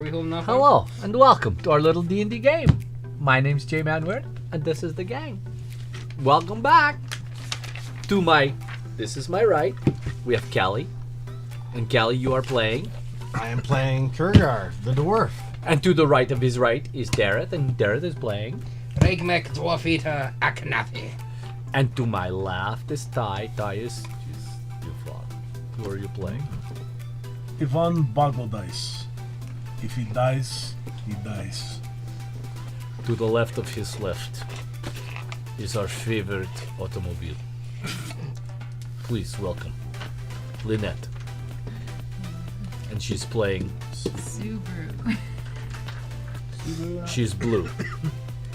Hello and welcome to our little D&D game. My name's Jay Manward and this is the gang. Welcome back. This is my right. We have Callie. And Callie, you are playing. I am playing Kurgar, the dwarf. And to the right of his right is Dareth, and Dareth is playing. Regmek Dwarfita Akanathi. And to my left is Ty. Ty is Uflog. Who are you playing? Ivan Boggledice. If he dies, he dies. To the left of his left is our favorite automobile. Please welcome Lynette. And she's playing Subaru. She's blue.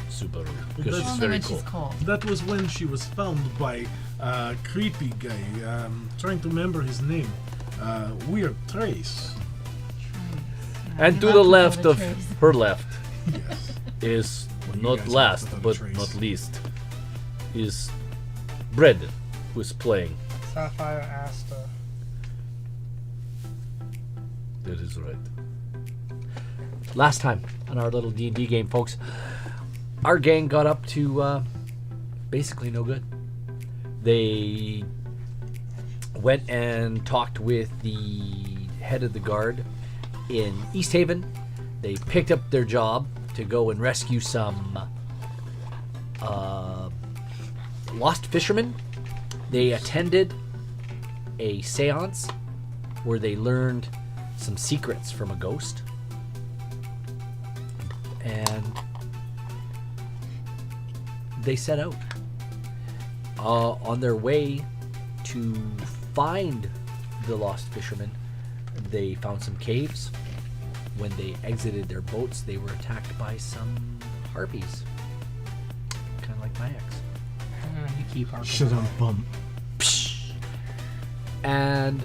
Subaru. Because she's Only very when cool. she's cold. That was when she was found by a creepy guy. Trying to remember his name. Weird Trace. And to the left of Trace. her left Yes. is What do you not guys last have but without a not trace? least is Brendan, who's playing. Sapphire Asta. That is right. Last time on our little D&D game, folks, our gang got up to basically no good. They went and talked with the head of the guard in East Haven. They picked up their job to go and rescue some lost fishermen. They attended a seance where they learned some secrets from a ghost. And they set out on their way to find the lost fishermen. They found some caves. When they exited their boats, they were attacked by some harpies. Kind of like my ex. You keep harping. Shit on bump. And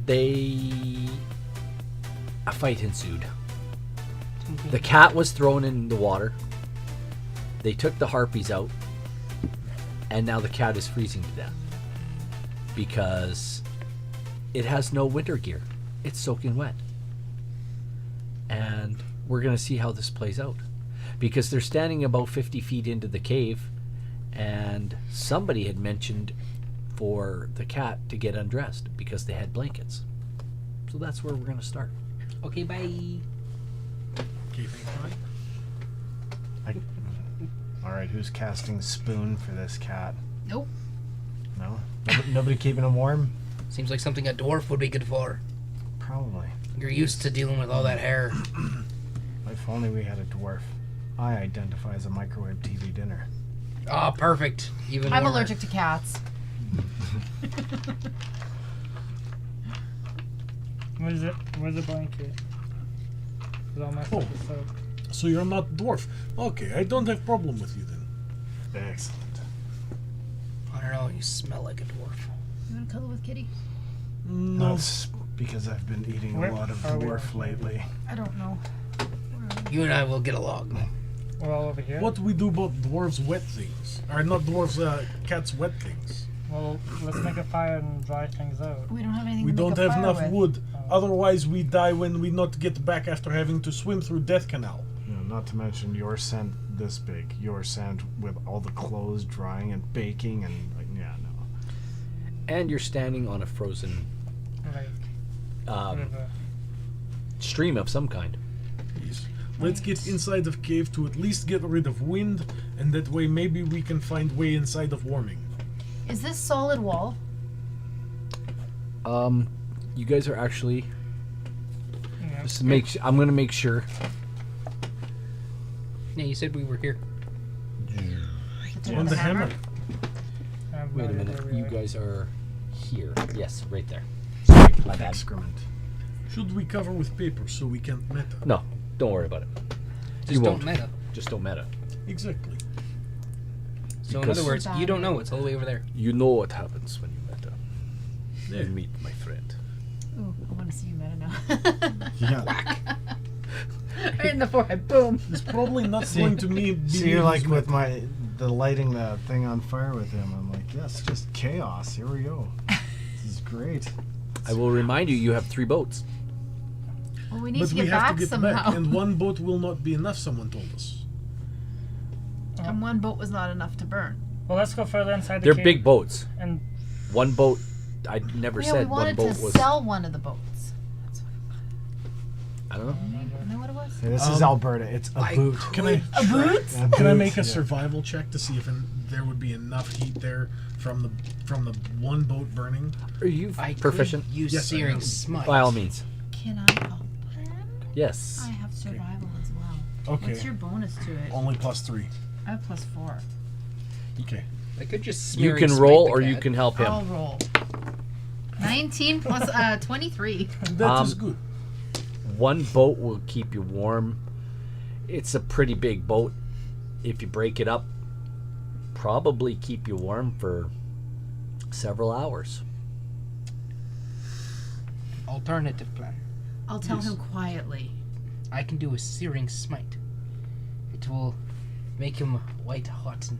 a fight ensued. The cat was thrown in the water. They took the harpies out, and now the cat is freezing to death because it has no winter gear. It's soaking wet. And we're going to see how this plays out because they're standing about 50 feet into the cave, and somebody had mentioned for the cat to get undressed because they had blankets. So that's where we're going to start. Okay, bye. Okay, thank you. Alright, who's casting spoon for this cat? Nope. No? Nobody keeping him warm? Seems like something a dwarf would be good for. Probably. You're used to dealing with all that hair. If only we had a dwarf. I identify as a microwave TV dinner. Ah, perfect. Even I'm warmer. allergic to cats. Where's the blanket? With all my stuff is soaked. So you're not dwarf. Okay, I don't have problem with you then. Excellent. I don't know. You smell like a dwarf. You want to cuddle with Kitty? No. That's because I've been eating Where a lot of are we? dwarf lately. I don't know. You and I will get along. We're all over here. What do we do about dwarves' wet things? Or not dwarves, cats' wet things? Well, let's make a fire and dry things out. We don't have anything We to don't make a have fire enough with. wood. Otherwise, we die when we not get back after having to swim through Death Canal. You know, not to mention your scent this big. Your scent with all the clothes drying and baking and like, yeah, no. And you're standing on a frozen Like, river. stream of some kind. Yes. Let's get inside of cave to at least get rid of wind, and that way maybe we can find way inside of warming. Is this solid wall? You guys are actually Yeah. just to make. I'm gonna make sure. Yeah, you said we were here. On the hammer. I have no Wait a idea minute. where we You are. guys are here. Yes, right there. Sorry, my bad. Excrement. Should we cover with paper so we can't meta? No, don't worry about it. Just You don't won't. meta. Just don't meta. Exactly. So in Because- other words, you don't know. It's all the way over there. You know what happens when you meta. Yeah. You meet my friend. Ooh, I want to see you meta now. Yeah. Right in the forehead. Boom. It's probably not going to be See, me you're like who's with meta. the lighting the thing on fire with him. I'm like, yes, just chaos. Here we go. This is great. I will remind you, you have 3 boats. Well, we need But to we get have back to get somehow. back, and one boat will not be enough. Someone told us. And one boat was not enough to burn. Well, let's go further inside the They're cave. big boats. And One boat, I never Yeah, we said one wanted boat to was. sell one of the boats. I don't know. Isn't that what it was? Hey, this is Alberta. It's a boot. Can I? A boot? Can I make a survival check to see if there would be enough heat there from the one boat burning? Are you I proficient? could use Yes, I searing am. smite. By all means. Can I help him? Yes. I have survival as well. Okay. What's your bonus to it? Only +3. I have +4. Okay. I could just You smearing can smite roll the or you cat. can help him. I'll roll. 19 plus 23. That is good. One boat will keep you warm. It's a pretty big boat. If you break it up, probably keep you warm for several hours. Alternative plan. I'll tell him quietly. I can do a searing smite. It will make him white hot and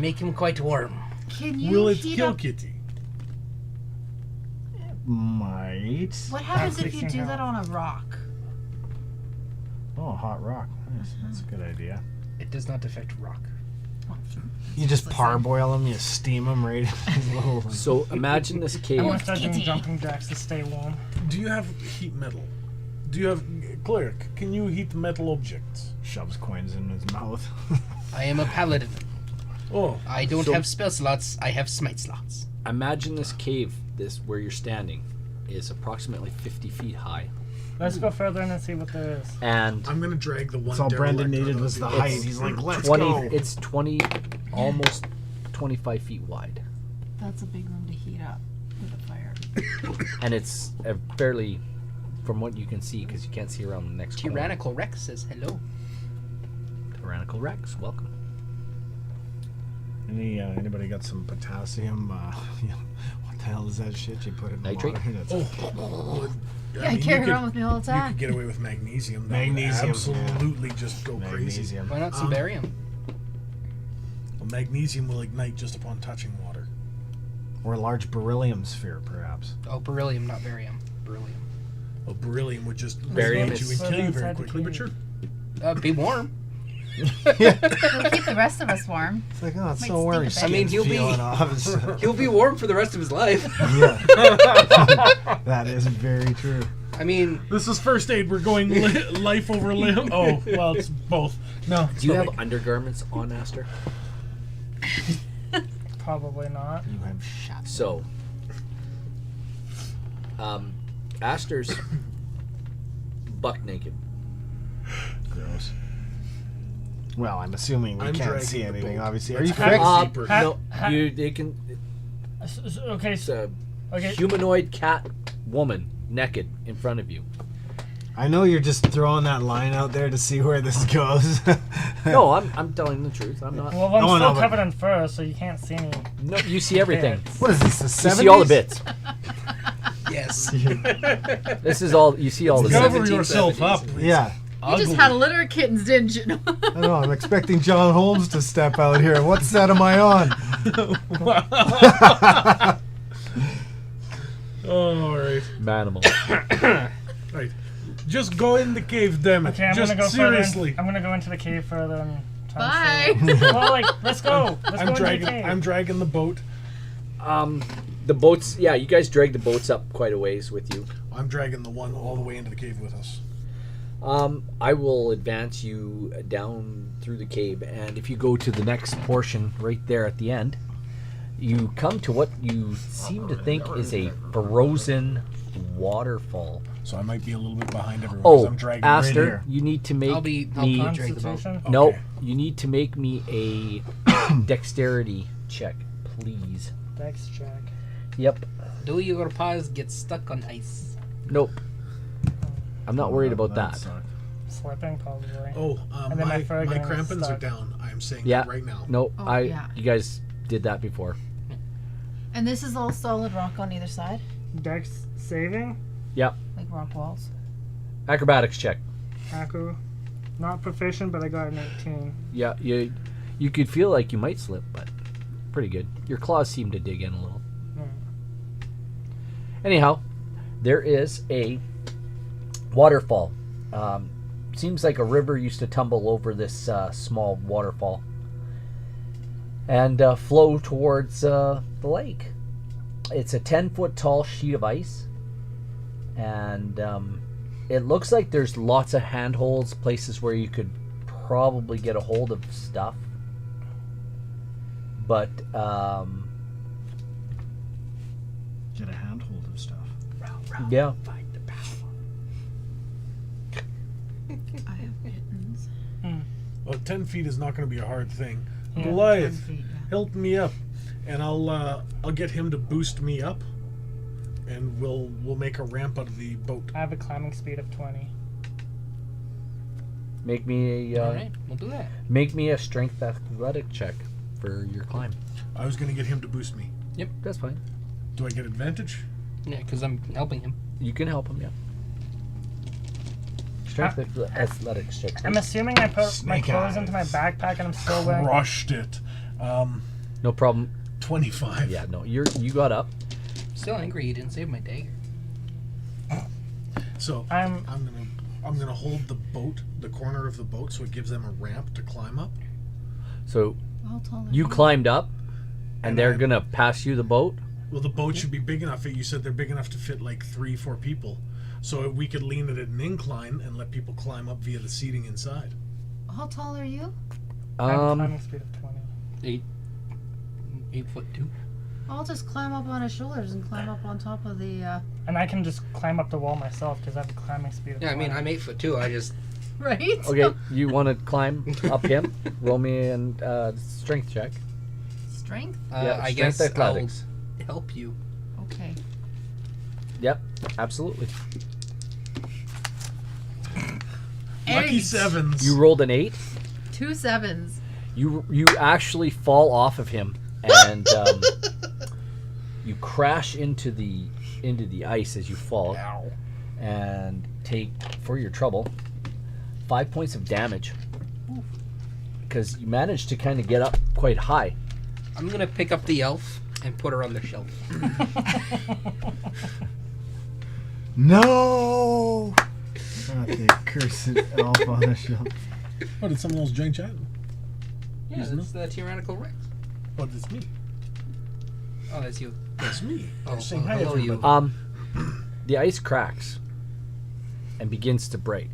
make him quite warm. Can you Will it heat kill up? Kitty? Might. What happens That's if you do 16 that on a rock? Oh, hot rock. Nice. That's a good idea. It does not affect rock. You just parboil them. You steam them right in these little. So imagine this cave. I'm gonna start doing Kitty. jumping jacks to stay warm. Do you have heat metal? Do you have cleric? Can you heat metal objects? Shoves coins in his mouth. I am a paladin. Oh, I don't So- have spell slots. I have smite slots. Imagine this cave, this where you're standing, is approximately 50 feet high. Let's go further in and see what there is. And I'm gonna drag the one. That's all Brendan derelict needed out was of the boat. height. He's like, let's 20 go. it's 20 almost 25 feet wide. That's a big room to heat up with a fire. And it's a fairly, from what you can see, because you can't see around the next corner. Tyrannical Rex says hello. Tyrannical Rex, welcome. Anybody got some potassium? What the hell is that shit you put in the Nitrate? water? That's Oh, Yeah, I carry around with me all the You time. could get away with magnesium. That would Magnesium, absolutely just go crazy. magnesium. Why not some barium? Well, magnesium will ignite just upon touching water. Or a large beryllium sphere, perhaps. Oh, beryllium, not barium. Beryllium. Well, beryllium would just Barium ignite you is- and kill you very Inside the quickly, but cave. sure. Be warm. It'll keep the rest of us warm. It's like, oh, it's Might so warm. Your stink a bit. I mean, skin's he'll be- peeling off. He'll be warm for the rest of his life. Yeah. That is very true. I mean, This is first aid. We're going life over limb. Oh, well, it's both. No. Do you have stomach. undergarments on, Aster? Probably not. You have shot. So, Aster's buck naked. Gross. Well, I'm assuming we I'm can't dragging see the anything, boat. obviously. Are Let's you go fixed? deeper. No, Ha- they can. Okay, It's a okay. humanoid cat woman naked in front of you. I know you're just throwing that line out there to see where this goes. No, I'm telling the truth. I'm not. Well, I'm Oh, still no, but- covered in fur, so you can't see me. No, you see everything. What is this, the 70s? You see all the bits. yes. This is all you see. All the Cover bits. yourself up. Yeah. You just had a litter of kittens, didn't you? I know, I'm expecting John Holmes to step out here. What set am I on? Oh, all right. Manimal. Right. Just go in the cave, damn it. Okay, I'm Just gonna go seriously. further. I'm gonna go into the cave further and try to Bye. see. Well, like, let's go. Let's go into the cave. I'm dragging the boat. The boats. Yeah, you guys drag the boats up quite a ways with you. I'm dragging the one all the way into the cave with us. I will advance you down through the cave, and if you go to the next portion right there at the end, you come to what you seem to think is a frozen waterfall. So I might be a little bit behind everyone because Oh, I'm dragging Aster, right here. you need to make I'll me. drag the boat. Constitution. No, Okay. you need to make me a dexterity check, please. Dex check. Yep. Do your paws get stuck on ice? Nope. I'm not worried about that. sucked. Slipping, probably. Oh, And then my my fur getting crampons are stuck. down. I am saying Yeah. that right now. No, Oh, yeah. you guys did that before. And this is all solid rock on either side, Dex saving. Yep. like rock walls. Acrobatics check. Aku. Not proficient, but I got an 18. Yeah, you could feel like you might slip, but pretty good. Your claws seem to dig in a little. Anyhow, there is a waterfall. Seems like a river used to tumble over this small waterfall and flow towards the lake. It's a 10-foot tall sheet of ice, and it looks like there's lots of handholds, places where you could probably get a hold of stuff. But Get a handhold of stuff. yeah, I have kittens. Well, 10 feet is not going to be a hard thing. Yeah, 10 Goliath, feet, yeah. help me up, and I'll get him to boost me up, and we'll make a ramp out of the boat. I have a climbing speed of 20. make me a All right, we'll do that. make me a strength athletic check for your climb. I was going to get him to boost me. That's fine. Do I get advantage? Yeah, because I'm helping him. You can help him, yeah. Strength athletics check. I'm assuming I put my Snake clothes into my eyes. backpack and I'm still wearing. Crushed it. No problem. 25. Yeah, no, you got up. Still angry you didn't save my dagger. So I'm I'm gonna hold the boat, the corner of the boat, so it gives them a ramp to climb up. So How tall are you climbed up, and And they're I'm- gonna pass you the boat. Well, the boat should be big enough. You said they're big enough to fit like 3-4 people. So we could lean it at an incline and let people climb up via the seating inside. How tall are you? I have a climbing speed of 20. 8'2". I'll just climb up on his shoulders and climb up on top of the. And I can just climb up the wall myself because I have a climbing speed of Yeah, I 20. mean, I'm 8'2". I just Right? Okay, you want to climb up him? Roll me a strength check. Strength? Yeah, I strength guess athletics. I'll help you. Okay. Yep, absolutely. Lucky 8. sevens. You rolled an 8. 2 sevens. You actually fall off of him, and you crash into the ice as you fall, and take, for your trouble, 5 points of damage because you managed to kind of get up quite high. I'm gonna pick up the elf and put her on the shelf. No! Not the cursed elf on the shelf. Oh, did someone else join chat? Yeah, that's the tyrannical Rex. Oh, that's me. Oh, that's you. That's me. Oh, I'm saying hi, hello, everybody. you. The ice cracks and begins to break.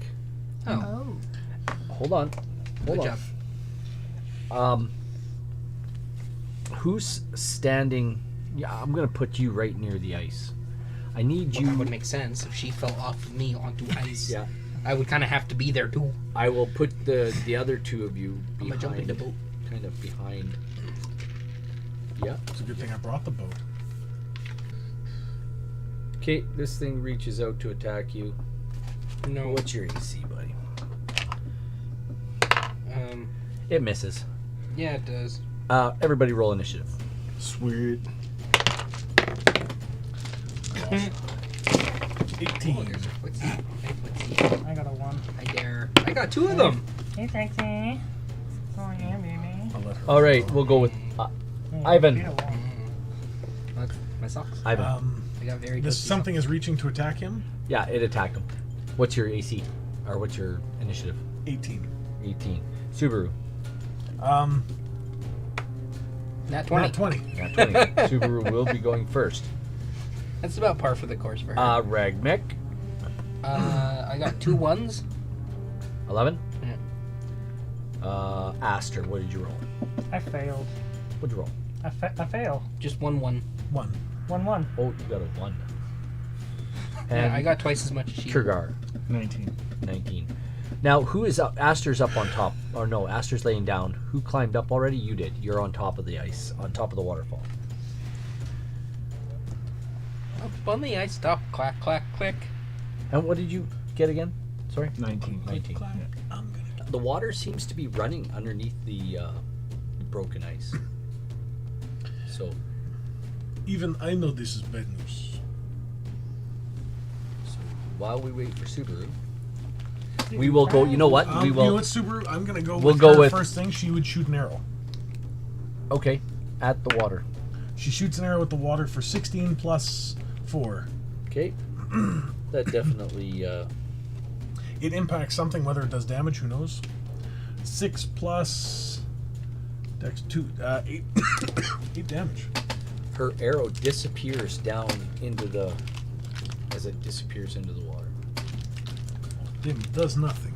Oh, Hold on. good Hold job. on. Who's standing? Yeah, I'm gonna put you right near the ice. I need Well, that would you. make sense if she fell off of me onto ice. Yeah, I would kind of have to be there too. I will put the other two of you I'm gonna jump in the behind, boat. kind of behind. Yeah. It's a good thing I brought the boat. Okay, this thing reaches out to attack you. No. What's your AC, buddy? It misses. Yeah, it does. Everybody roll initiative. Sweet. 18. Oh, there's a footsie. I got a 1. I dare. I got 2 of them. Hey, Trixie. Oh, yeah, baby. I'll let her All right, we'll go with Ivan. Beat a 1. That's my socks. Ivan. I got very This toasty something is reaching to attack him. Yeah, it attacked him. What's your AC? Or what's your initiative? 18. 18. Subaru. Um, socks. Nat 20. Not 20. Not 20. Subaru will be going first. That's about par for the course for her. Ragmick. I got 2 1s. 11. Yeah. Aster, what did you roll? I failed. What'd you roll? I fail. Just 1 1. 1. 1-1. Oh, you got a 1. Yeah, And I got twice as much as she. Trigar, 19. 19. Now, who is up? Aster's up on top. Or no, Aster's laying down. Who climbed up already? You did. You're on top of the ice, on top of the waterfall. Up on the ice, stop, clack, clack, click. And what did you get again? Sorry? 19. 19. I'm gonna. The water seems to be running underneath the broken ice. So, Even I know this is bad news. while we wait for Subaru, we will go. You know what? We You know will. what, Subaru? I'm gonna go. We'll with go her with- first thing. She would shoot an arrow. Okay, at the water. She shoots an arrow at the water for 16 plus 4. Okay. That definitely. It impacts something, whether it does damage, who knows. 6 plus Dex 2, 8, 8 damage. Her arrow disappears down into the. As it disappears into the water. It does nothing.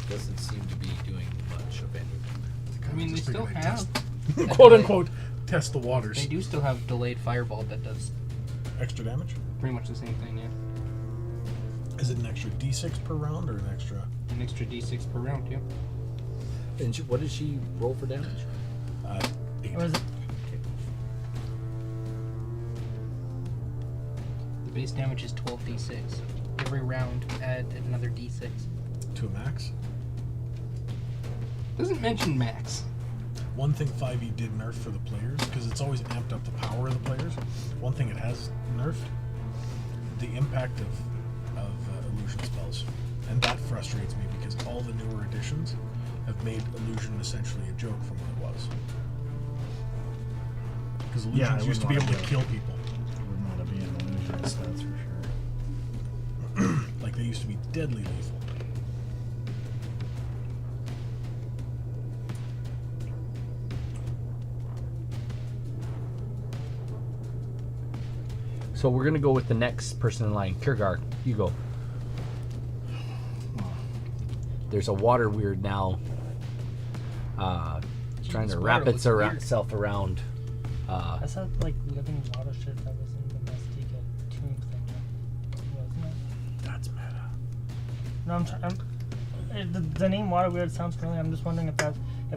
Doesn't seem to be doing much of anything. I mean, they Just still figured I'd have. test, quote unquote, test the waters. They do still have delayed fireball that does Extra damage? pretty much the same thing, yeah. Is it an extra d6 per round or an extra? An extra d6 per round, yeah. And what did she roll for damage? 8. Or is it? The base damage is 12d6. Every round, add another d6. To a max? Doesn't mention max. One thing 5e did nerf for the players, because it's always amped up the power of the players. One thing it has nerfed, the impact of illusion spells. And that frustrates me, because all the newer editions have made illusion essentially a joke from what it was. Because illusions I used to be wouldn't able to wanna kill people. Would want to be an illusionist, that's for sure. Like, they used to be deadly lethal. So we're gonna go with the next person in line. Kiergaard, you go. There's a water weird now. Trying to water wrap looks weird. itself around. I saw like living water shit that was in the Mystica tomb thing, wasn't it? That's meta. No, the name Water Weird sounds familiar. I'm just wondering if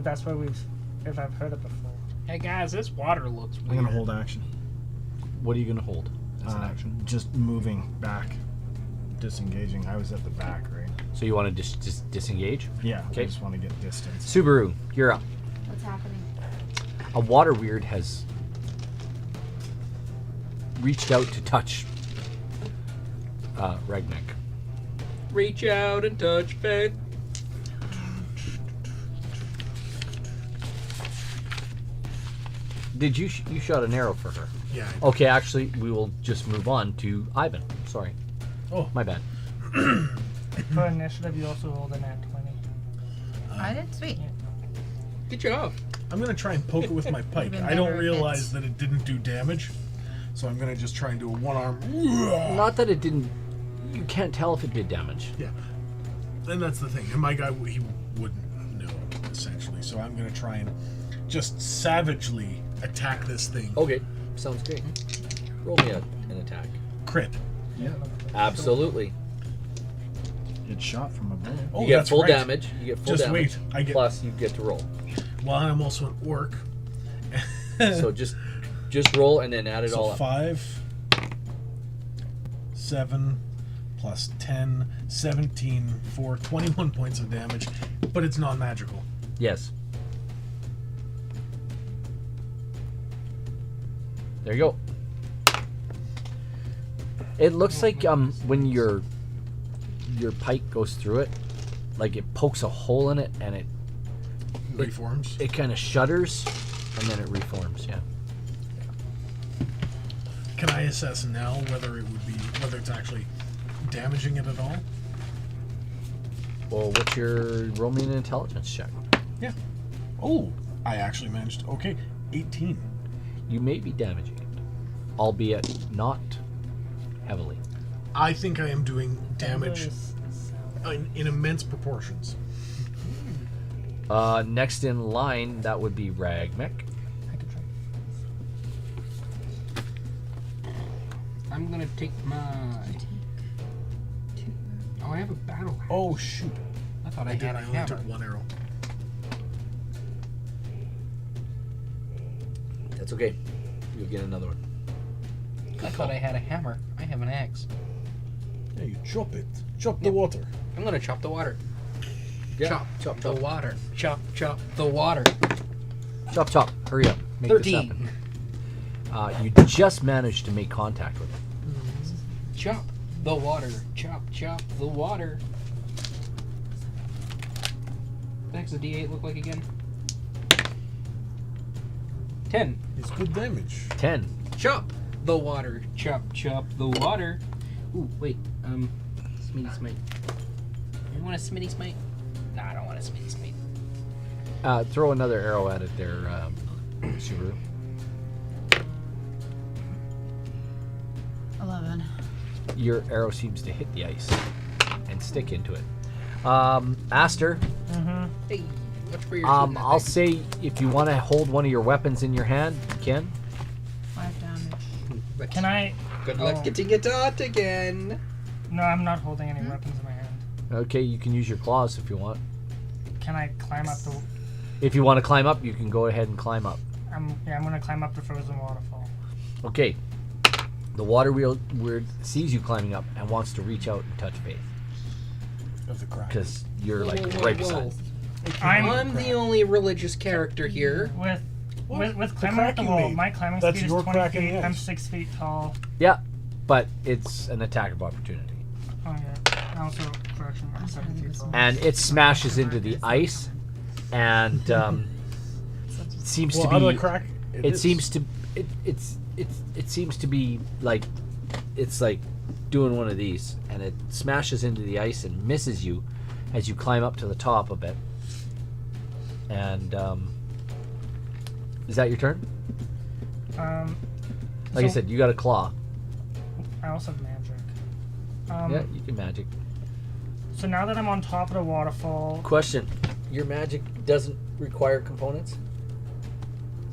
that's where if I've heard it before. Hey guys, this water looks I'm weird. gonna hold action. What are you gonna hold as an Uh, action? Just moving back, disengaging. I was at the back, right? So you want to just disengage? Yeah. Okay. I just want to get distance. Subaru, you're up. What's happening? A water weird has reached out to touch Ragnek. Reach out and touch bed. Did you you shot an arrow for her? Yeah. Okay, actually, we will just move on to Ivan. Sorry, Oh, my bad. For initiative, you also rolled a nat 20. I did? Sweet. Good job. I'm gonna try and poke it with my pike. Even I don't better if realize it's- that it didn't do damage, so I'm gonna just try and do a one arm. Not that it didn't. You can't tell if it did damage. Yeah, and that's the thing. And my guy, he wouldn't know essentially. So I'm gonna try and just savagely attack this thing. Okay, sounds great. Roll me an attack. Crit. Yeah. Absolutely. It's shot from above. Oh, You get that's full right. damage. You get full Just damage. wait, I get- Plus, you get to roll. Well, I'm also an orc. So just roll and then add it all So up. 5, 7, plus 10, 17 for 21 points of damage, but it's non-magical. Yes. There you go. It looks like when your pike goes through it, like it pokes a hole in it and it Reforms. kind of shudders and then it reforms. Yeah. Can I assess now whether it's actually damaging it at all? Well, what's your roll me an intelligence check? Yeah. Oh, I actually managed. Okay, 18. You may be damaging it, albeit not heavily. I think I am doing damage in immense proportions. Next in line, that would be Ragmek. I could try. I'm gonna take my. Oh, I have a battle axe. Oh shoot! I thought I I did. had a I only hammer. took one arrow. That's okay. You'll get another one. I thought I had a hammer. I have an axe. Yeah, you chop it. Chop the Yep. water. I'm gonna chop the water. Yeah. Chop the water. Chop the water. Chop, chop. Hurry up. Make this 13. happen. You just managed to make contact with it. Chop the water. Chop the water. What does the D8 look like again? 10. It's good damage. 10. Chop the water. Chop, chop the water. Ooh, wait. Smitty smite. You want a Smitty smite? No, I don't want a Smitty smite. Throw another arrow at it there, Subaru. 11. Your arrow seems to hit the ice and stick into it. Aster, Hey, watch where you're shooting that I'll thing. say if you want to hold one of your weapons in your hand, you can. 5 damage. But Can I? Good luck Oh. getting it out again. No, I'm not holding any weapons in my hand. Okay, you can use your claws if you want. Can I climb up the? If you want to climb up, you can go ahead and climb up. I'm gonna climb up the frozen waterfall. Okay. The water weird sees you climbing up and wants to reach out and touch Faith Of the crack. because you're like Whoa, right whoa, beside. whoa. I'm I'm the only religious character here. with What? with The climbing up crack the you wall. made. My climbing That's speed is your 20 crack in feet. the I'm ice. 6 feet tall. Yeah, but it's an attack of opportunity. Oh yeah. Also, correction, I'm 7 feet tall. And it smashes into the ice and seems Well, to out of be the crack, it seems to it seems to be like it's like doing one of these, and it smashes into the ice and misses you as you climb up to the top of it. And is that your turn? Like I So- said, you got a claw. I also have magic. Yeah, you can magic. So now that I'm on top of the waterfall, Question: your magic doesn't require components?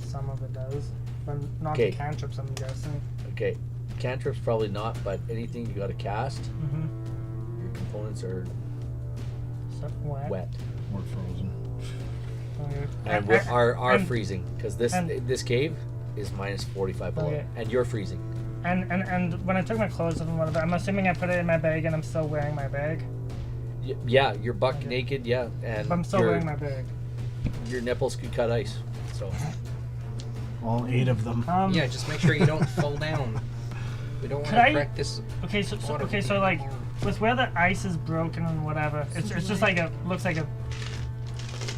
some of it does, but not Okay. the cantrips, I'm guessing. Okay, cantrips probably not, but anything you got to cast, Mm-hmm. your components are So, wet. wet. Or frozen. Okay. And we are and- freezing because this and- cave is minus 45 below, Okay. and you're freezing. And when I took my clothes off and whatever, I'm assuming I put it in my bag and I'm still wearing my bag. Yeah, you're buck Okay. naked. Yeah, and But I'm still wearing my bag. your nipples could cut ice. So All 8 of them. Yeah, just make sure you don't fall down. We don't want Could to I- wreck this. Okay, so like with where the ice is broken and whatever, it's just like looks like a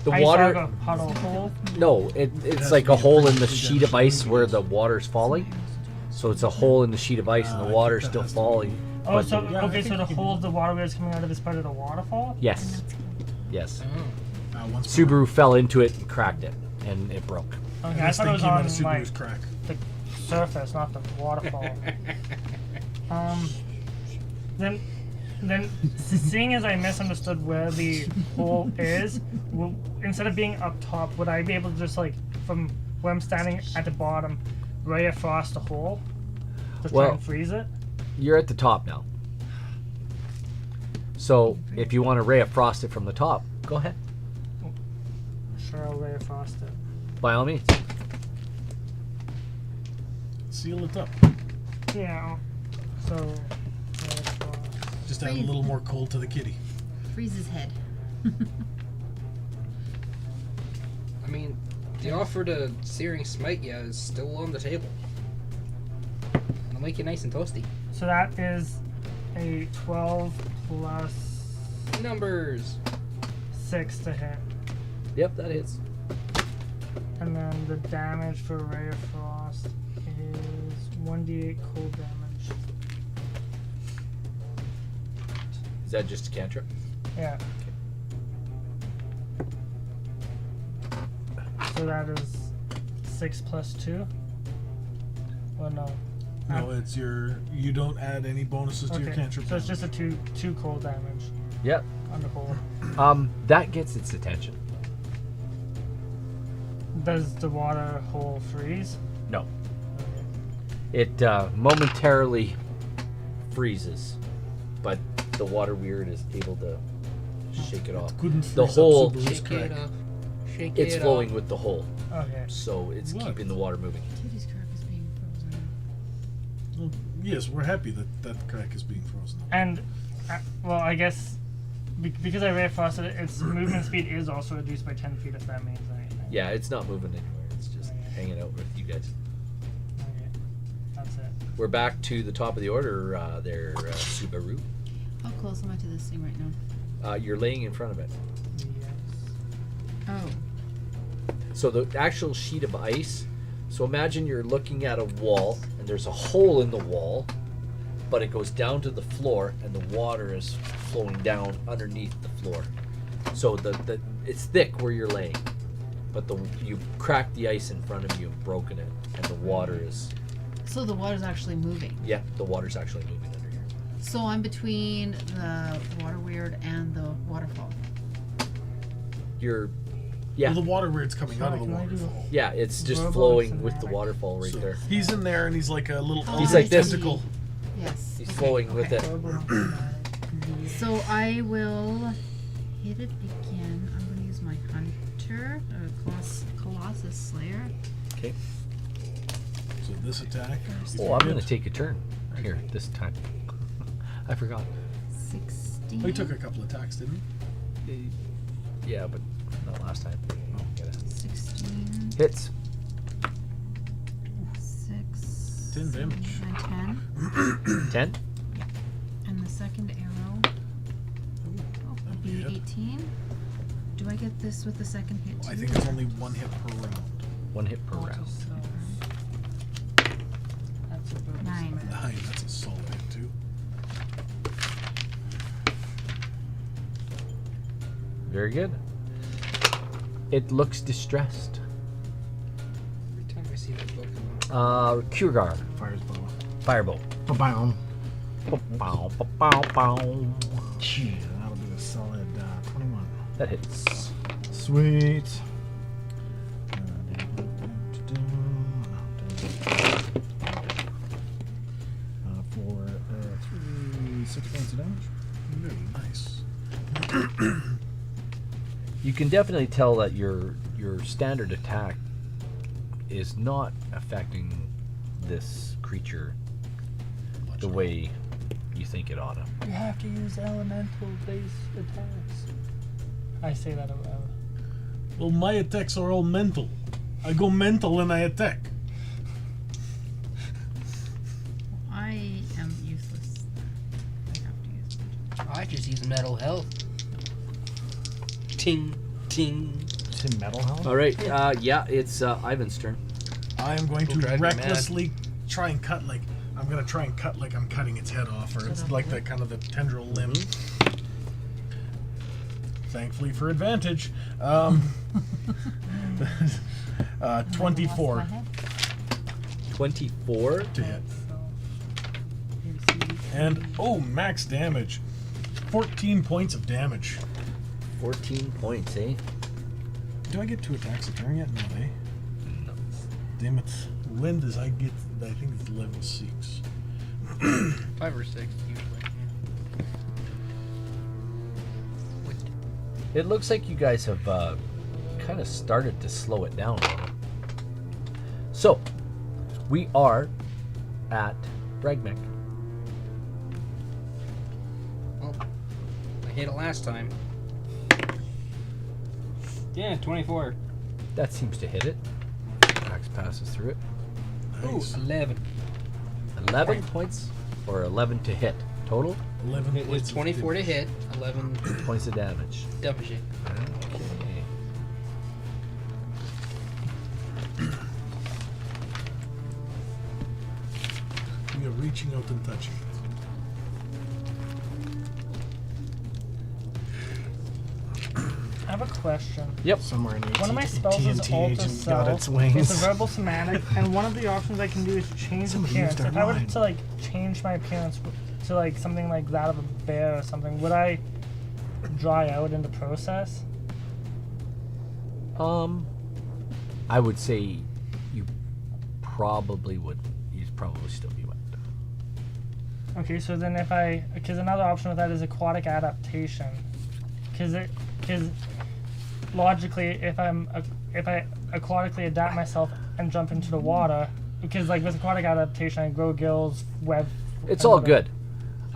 the ice water. lava puddle hole. No, it's has like to a be hole in the pretty sheet of good. ice where the water's falling. So it's a hole in the sheet of ice, and I the think water's that still has to be- falling. Oh, but so the- Yeah, I okay, think so the you can hole do the water is coming out of is part of the waterfall. yes, yes. Once per Subaru fell into it and cracked it, and it broke. Okay, And I this thought it thing was came out on of like Subaru's crack. the surface, not the waterfall. Then seeing as I misunderstood where the hole is, instead of being up top, would I be able to just like from where I'm standing at the bottom, ray of frost the hole, just try Well- and freeze it? You're at the top now. So if you want to ray of frost it from the top, go ahead. Sure, I'll ray of frost it. By all means. Seal it up. Yeah. So. Ray of frost. Just add a little more cold to the kitty. Freeze his head. I mean, the offer to Searing Smite you is still on the table. It'll make you nice and toasty. So that is a 12 plus Numbers. 6 to hit. Yep, that hits. And then the damage for Ray of Frost is 1d8 cold damage. Is that just a cantrip? Yeah. So that is 6 plus 2? Well, no. No, it's you don't add any bonuses to your cantrip. So it's just a 2 cold damage Yep. on the cold. That gets its attention. Does the water hole freeze? No. It momentarily freezes, but the water weird is able to shake it off. Couldn't The freeze hole- up Subaru's Shake crack. it up. Shake It's it flowing up. with the hole, Okay. so it's What? keeping the water moving. Tooty's crack is being frozen. Well, yes, we're happy that crack is being frozen. And, well, I guess because I Ray of Frosted it, its movement speed is also reduced by 10 feet if that means anything. Yeah, it's not moving anywhere. It's just Okay. hanging out with you guys. Okay. That's it. We're back to the top of the order there, Subaru. How close am I to this thing right now? You're laying in front of it. Yes. Oh. So the actual sheet of ice So imagine you're looking at a wall, and there's a hole in the wall, but it goes down to the floor, and the water is flowing down underneath the floor. So the it's thick where you're laying, but you've cracked the ice in front of you and broken it, and the water is So the water's actually moving. the water's actually moving under here. So I'm between the water weird and the waterfall. Well, the water weird's coming out of the Can I do- waterfall. Yeah, it's just Verbal flowing with the semantic. waterfall right So there. he's in there and he's like a little He's like this. tentacle. Yes. He's okay, flowing with okay. it. So I will hit it again. I'm going to use my hunter, Colossus Slayer. Okay. So this attack. if Oh, you I'm hit- going to take a turn here this time. I forgot. 16. Oh, he took a couple attacks, didn't he? Yeah, but not last time. Oh, get it. 16. Hits. 6. 10 damage. 10. 10. And the second arrow would be hit. 18. Do I get this with the second hit I too, think it's or- only one hit per round. 1 hit per round. That's a verbal 9. semantic. 9, that's a solid hit too. Very good. It looks distressed. Every time I see that book, Kurgar. Fires bow. Firebolt. Ba-bam. Bow, bow, bow, bow. Gee, that'll be a solid 21. That hits. Sweet. For 6 points of damage. Very nice. You can definitely tell that your standard attack is not affecting this creature the way you think it ought to. You have to use elemental-based attacks. I say that out loud. Well, my attacks are all mental. I go mental and I attack. I am useless. I have to use it. I just use metal health. Ting, ting. It's in metal helmet? All right. Yeah, it's Ivan's turn. I am going Go to drive me mad. recklessly try and cut like I'm gonna try and cut like I'm cutting its head off, or it's like the kind of the tendril limb. Thankfully for advantage. 24 Lost my head. 24. to hit, So, and max damage, 14 points of damage. 14 points, eh? Do I get 2 attacks a turn yet? No, eh? Damn it. When does I think it's level 6. 5 or 6 usually. What? It looks like you guys have kind of started to slow it down a little. So, we are at Bragmek. Well, I hit it last time. Yeah, 24. That seems to hit it. Max passes through it. Nice. Ooh, 11. 11 points or 11 to hit. Total 11 It was points of 24 to damage. hit, 11 points of damage. damage. Okay. We are reaching out and touching it. I have a question. Yep. Somewhere in the One of my spells is TNT Alter agent Self. got its wings. It's a verbal semantic, and one of the options I can do is change Somebody appearance. used our If I were line. to change my appearance to something like that of a bear or something, would I dry out in the process? I would say you probably would. You'd probably still be wet. Okay, so then because another option with that is aquatic adaptation, because logically, if I aquatically adapt myself and jump into the water, because with aquatic adaptation I grow gills, web. It's and all whatever. good.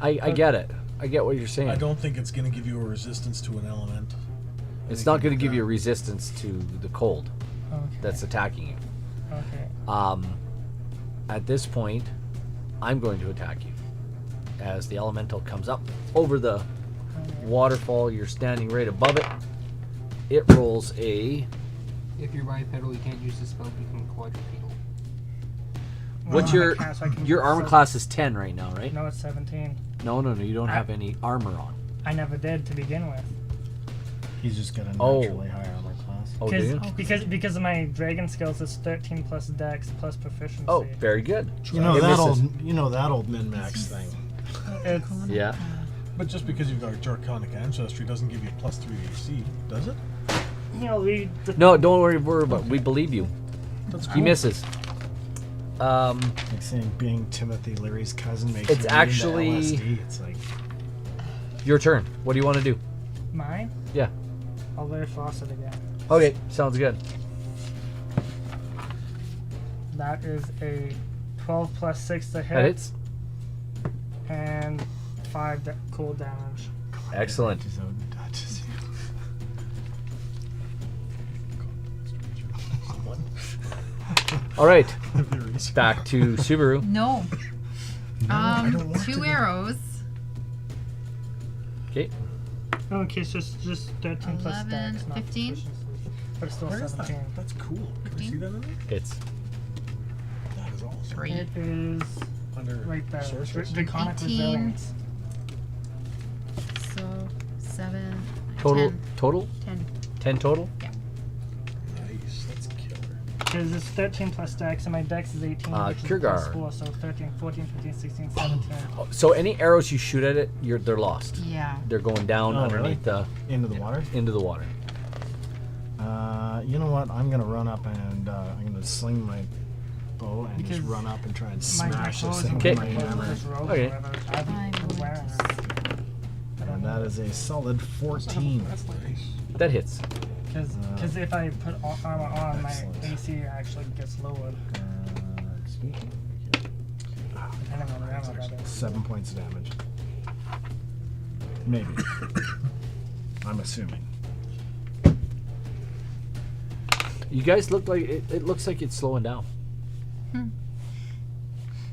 I get it. I get what you're saying. I don't think it's going to give you a resistance to an element. It's not going to give you a resistance to the cold Okay. that's attacking you. Okay. At this point, I'm going to attack you. As the elemental comes up over the waterfall, you're standing right above it. It rolls a If you're bipedal, you can't use the spell to become quadrupedal. What's I'm a your cat, so I can your armor so- class is 10 right now, right? No, it's 17. No, you don't have any armor on. I never did to begin with. He's just got a Oh. naturally high armor class. Oh, do you? Because of my dragon skills, it's 13 plus dex plus proficiency. Oh, very good. You know It that misses. old min-max thing. It's, Yeah. But just because you've got a Draconic ancestry doesn't give you a +3 AC, does it? No, don't worry about it. We believe you. That's He misses. Like saying being Timothy Leary's cousin makes It's you actually- into LSD. It's like Your turn. What do you want to do? mine. Yeah. I'll very frost it again. Okay, sounds good. That is a 12 plus 6 to hit That hits. and 5 cold damage. Excellent. Touches out and touches you. All right, There is. back to Subaru. No. I don't want to 2 know. arrows. Okay. Okay, it's just 13 plus 11, dex, not 15? proficiency. But it's still Where is that? 17. That's cool. Can I see 15? that in there? Hits. That is awesome. 3. It is Under right there. sorceress? Draconic 18. resilience. So 7. Total 10. total 10. 10 total. Nice. That's killer. Because it's 13 plus dex, and my dex is 18, which is Kiergaard. plus 4, so 13, 14, 15, 16, 17. So any arrows you shoot at it, they're lost. Yeah. They're going down Oh, underneath the Into the water. into the water. You know what? I'm gonna run up and I'm gonna sling my bow and just Because run up and try and My smash this clothes thing and Okay. with my my hammer. robe, Okay. whatever, I'm I'm going wearing to it. And that is a solid 14. That's nice. That hits. Because if I put armor on, my Excellent. AC actually gets lowered. Excuse me. Depending on the armor, that is. 7 points of damage. Maybe. I'm assuming. You guys look like it looks like it's slowing down.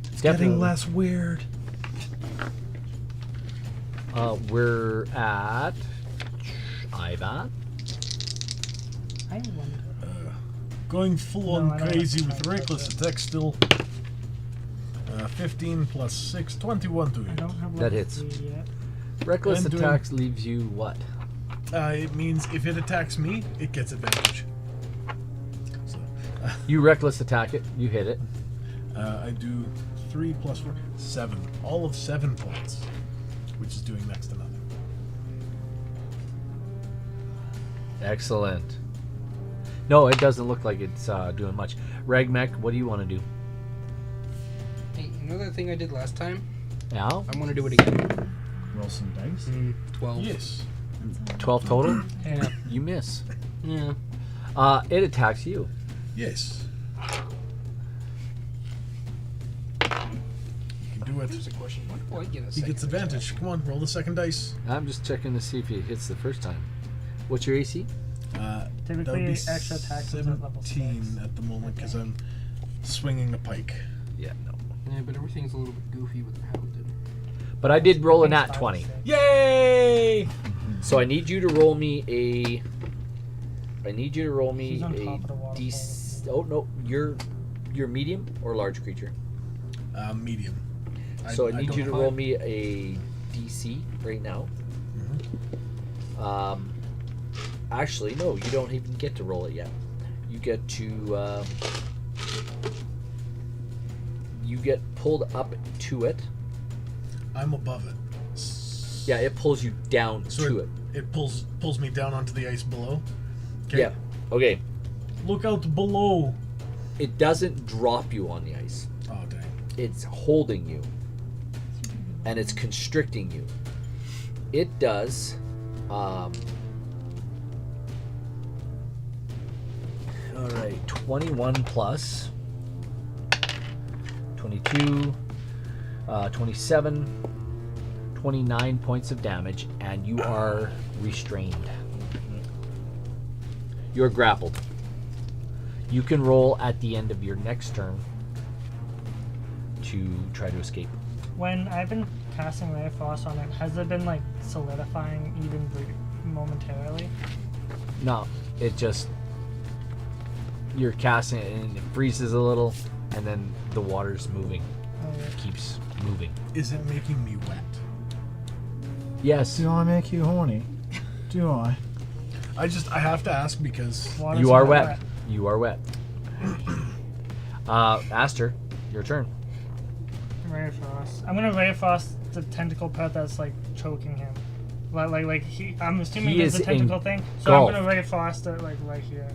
It's Definitely. getting less weird. We're at Ivan. I wonder. Going full No, on I don't crazy like with to reckless touch attack still. 15 plus 6, 21 to I hit. don't have That level hits. 3 yet. Reckless And doing- attacks leaves you what? It means if it attacks me, it gets advantage. So, You reckless attack it. You hit it. I do 3 plus 4, 7. All of 7 points, which is doing next to nothing. Excellent. No, it doesn't look like it's doing much. Ragmek, what do you want to do? Hey, you know that thing I did last time? Now, I want to do it again. Roll some dice. 12. Yes. 12 total. Yeah. You miss. Yeah. It attacks you. Yes. You can do it. Here's a question. Why do I get a He second gets advantage. Come on, roll the second dice. I'm just checking to see if it hits the first time. What's your AC? That Typically, would be extra attacks is at level 17 6. at the moment because I'm swinging a pike. Yeah, no. Yeah, but everything's a little bit goofy with how it did. But I did roll a Thanks, nat 5 20. to 6. Yay! So I need you to roll me a. I need you to roll me She's on a top of the waterfall. Oh no, you're medium or large creature. Medium. So I need don't you to know. roll me a DC right now. Actually, no, you don't even get to roll it yet. You get to. You get pulled up to it. I'm above it. Yeah, it pulls you down So to it. It pulls me down onto the ice below. Okay. Yeah. Okay. Look out below. It doesn't drop you on the ice. Oh dang. It's holding you. And it's constricting you. It does. All right, 21 plus 22, 27, 29 points of damage, and you are restrained. You're grappled. You can roll at the end of your next turn to try to escape. When I've been casting Ray of Frost on it, has it been like solidifying even momentarily? No, it just you're casting it and it freezes a little, and then the water's moving. Oh, yeah. It keeps moving. Is it making me wet? Yes. Do I make you horny? Do I? I have to ask because Water's You are not wet. You are wet. Aster, your turn. Ray of Frost. I'm gonna Ray of Frost the tentacle part that's like choking him. Like he. I'm assuming He it's is a tentacle thing. So engulfed. I'm gonna Ray of Frost it like right here.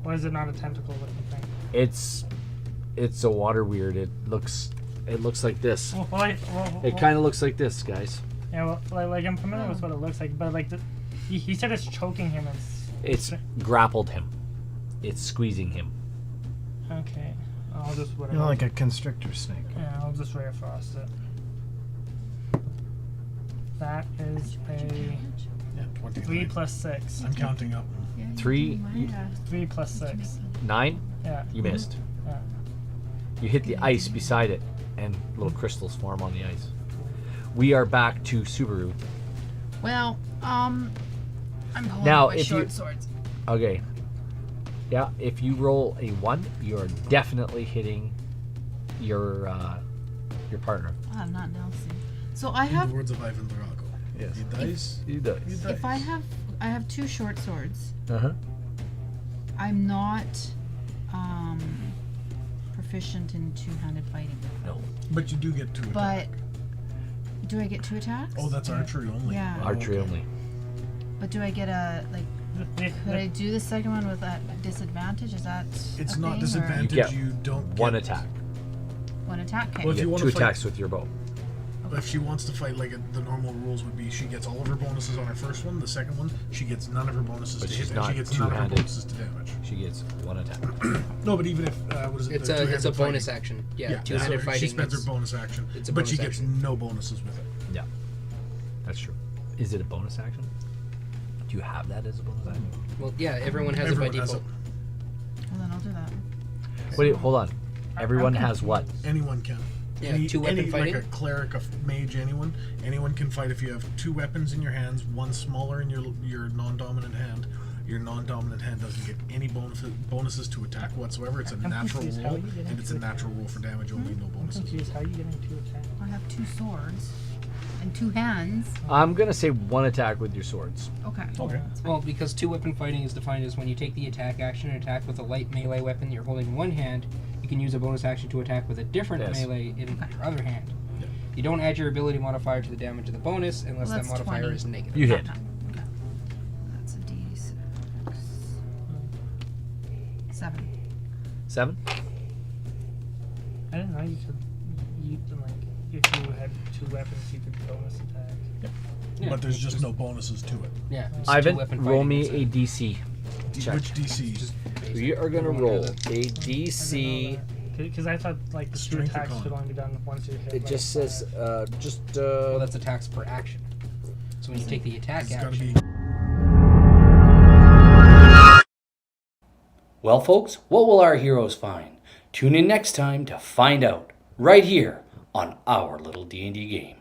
Or is it not a tentacle looking thing? It's a water weird. It looks like this. It kind of looks like this, guys. Yeah, well, like I'm familiar with what it looks like, but like he said it's choking him. It's grappled him. It's squeezing him. Okay. I'll just whatever. You know, like a constrictor snake. Yeah, I'll just Ray of Frost it. That is a yeah, 20. 3 plus 6. I'm counting up. Yeah, you 3, do my, 3 plus 6. 9. Yeah. You missed. Yeah. You hit the ice beside it, and little crystals form on the ice. We are back to Subaru. Well, I'm holding Now, my if short you- swords. Okay. Yeah, if you roll a 1, you're definitely hitting your partner. Oh, not Nelson. So I In have, the words of Ivan Drago. Yes. He dies. He does. He dies. if I have 2 short swords. Uh-huh. I'm not proficient in two-handed fighting. No. But you do get 2 But attack. do I get 2 attacks? Oh, that's archery only. Yeah. Oh, Archery okay. only. But do I get a could I do the second one with a disadvantage? Is that It's a not thing, disadvantage. You get You don't get 1 attack. Or one attack? Okay. Well, You if you get wanna 2 fight- attacks with your bow. If she wants to fight, like the normal rules would be, she gets all of her bonuses on her first one. The second one, she gets none of her bonuses But to she's hit, and she not gets none of her two-handed. bonuses to damage. She gets 1 attack. No, but even if what is it? It's the a two-handed bonus fighting. action. Yeah, Yeah, two-handed so fighting. she spends her that's- bonus action, it's a but bonus she gets action. no bonuses with it. Yeah. That's true. Is it a bonus action? Do you have that as a bonus action? Well, yeah, everyone has Everyone it by has default. Well, then I'll do that. Wait, hold on. Everyone has what? Anyone can. Yeah, two-weapon fighting? Like a cleric, a mage, anyone can fight. If you have 2 weapons in your hands, one smaller in your non-dominant hand, your non-dominant hand doesn't get any bonuses to attack whatsoever. It's a I'm natural confused. How roll, are you getting and it's a to natural roll for damage only, no I'm bonuses. confused. How are you getting 2 attacks? I have 2 swords and 2 hands. I'm going to say 1 attack with your swords. Okay. Okay. Well, because two-weapon fighting is defined as when you take the attack action and attack with a light melee weapon you're holding in one hand, you can use a bonus action to attack with a different Yes. melee in your other hand. Yeah. You don't add your ability modifier to the damage of the bonus unless Well, that that's modifier 20. is negative. You hit. Okay. That's a D6. 7. 7? I didn't know you could. If you had 2 weapons, you could bonus attack. Yeah, But there's it's just no bonuses to it. Yeah. it's Ivan, two-weapon roll fighting, me it's a DC. Check. Which DC? just basic. We are going to Everyone roll does a it. DC. Because I thought like the 2 Strength or attacks con? could only be done once you hit. It like, just says, 5. Well, that's attacks per action. So when you take the attack It's gotta action, be. Well, folks, what will our heroes find? Tune in next time to find out, right here on our little D&D game.